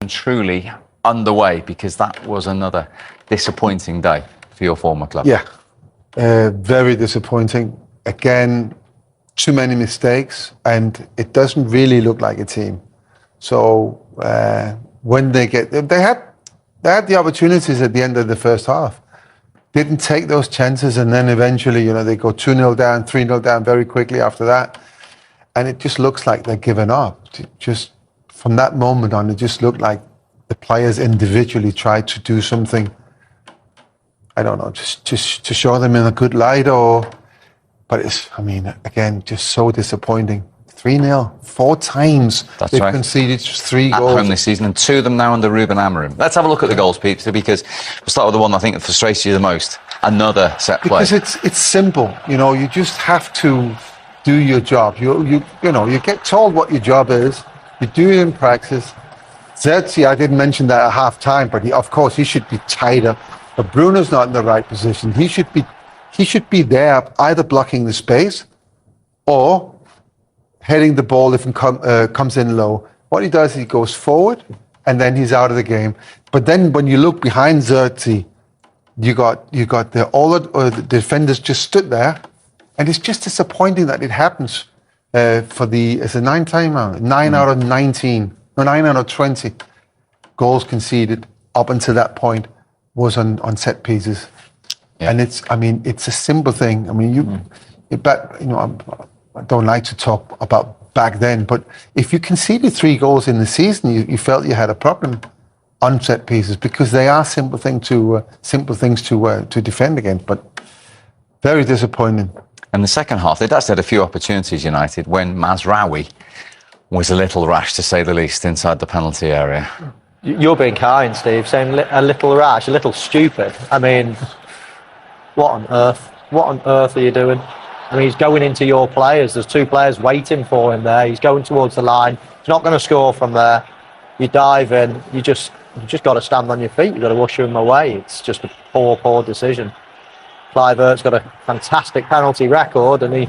and truly underway, because that was another disappointing day for your former club. Yeah, very disappointing. Again, too many mistakes, and it doesn't really look like a team. So when they had the opportunities at the end of the first half, didn't take those chances, and then eventually, they go 2-0 down, 3-0 down very quickly after that, and it just looks like they're giving up. Just from that moment on, it just looked like the players individually tried to do something, I don't know, just to show them in a good light, but it's, again, just so disappointing. 3-0, 4 times they've conceded 3 goals. At home this season, and 2 of them now under Ruben Amorim. Let's have a look at the goals, Pete, because we'll start with the one I think that frustrates you the most. Another set play. Because it's simple, you just have to do your job. You get told what your job is, you do it in practice. Zerzi, I didn't mention that at half time, but of course he should be tied up. But Bruno's not in the right position. He should be there either blocking the space or heading the ball if it comes in low. What he does is he goes forward and then he's out of the game. But then when you look behind Zerzi, you got all the defenders just stood there, and it's just disappointing that it happens it's a 9 out of 19, no, 9 out of 20 goals conceded up until that point was on set pieces. Yeah. And it's a simple thing. I don't like to talk about back then, but if you conceded 3 goals in the season, you felt you had a problem on set pieces, because they are simple things to defend against. But very disappointing. And the second half, they'd actually had a few opportunities, United, when Mazraoui was a little rash, to say the least, inside the penalty area. You're being kind, Steve, saying a little rash, a little stupid. What on earth? What on earth are you doing? He's going into your players. There's 2 players waiting for him there. He's going towards the line. He's not going to score from there. You dive in. You just got to stand on your feet. You've got to usher him away. It's just a poor decision. Clive Eart's got a fantastic penalty record, and he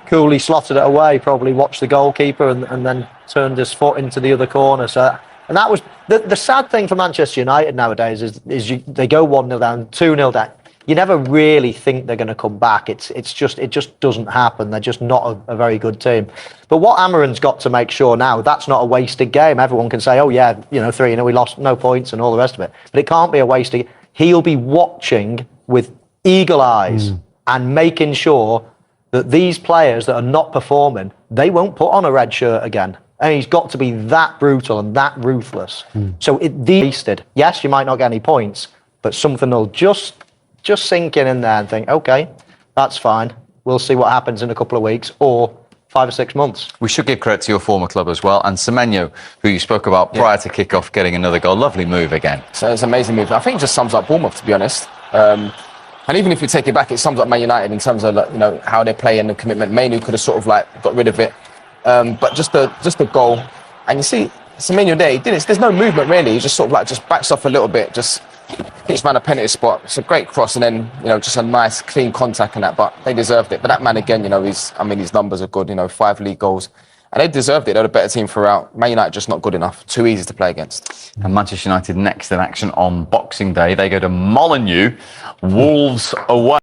coolly slotted it away, probably watched the goalkeeper and then turned his foot into the other corner. So, and that was the sad thing for Manchester United nowadays is they go 1-0 down, 2-0 down. You never really think they're going to come back. It just doesn't happen. They're just not a very good team. But what Amorim's got to make sure now, that's not a wasted game. Everyone can say, oh yeah, 3-0, we lost, no points and all the rest of it. But it can't be a wasted. He'll be watching with eagle eyes and making sure that these players that are not performing, they won't put on a red shirt again. And he's got to be that brutal and that ruthless. So wasted. Yes, you might not get any points, but something will just sink in there and think, okay, that's fine. We'll see what happens in a couple of weeks or 5 or 6 months. We should give credit to your former club as well, and Semenyo, who you spoke about prior to kick-off, getting another goal. Lovely move again. So it's an amazing move. I think it just sums up Bournemouth, to be honest. And even if you take it back, it sums up Man United in terms of how they play and the commitment. Mainu could have sort of got rid of it, but just the goal, and you see Semenyo there. There's no movement really. He just sort of just backs off a little bit, just hits man a penalty spot. It's a great cross, and then just a nice clean contact and that. But they deserved it. But that man again, his numbers are good. 5 league goals. And they deserved it. They're the better team throughout. Man United just not good enough. Too easy to play against. And Manchester United next in action on Boxing Day. They go to Molineux. Wolves away.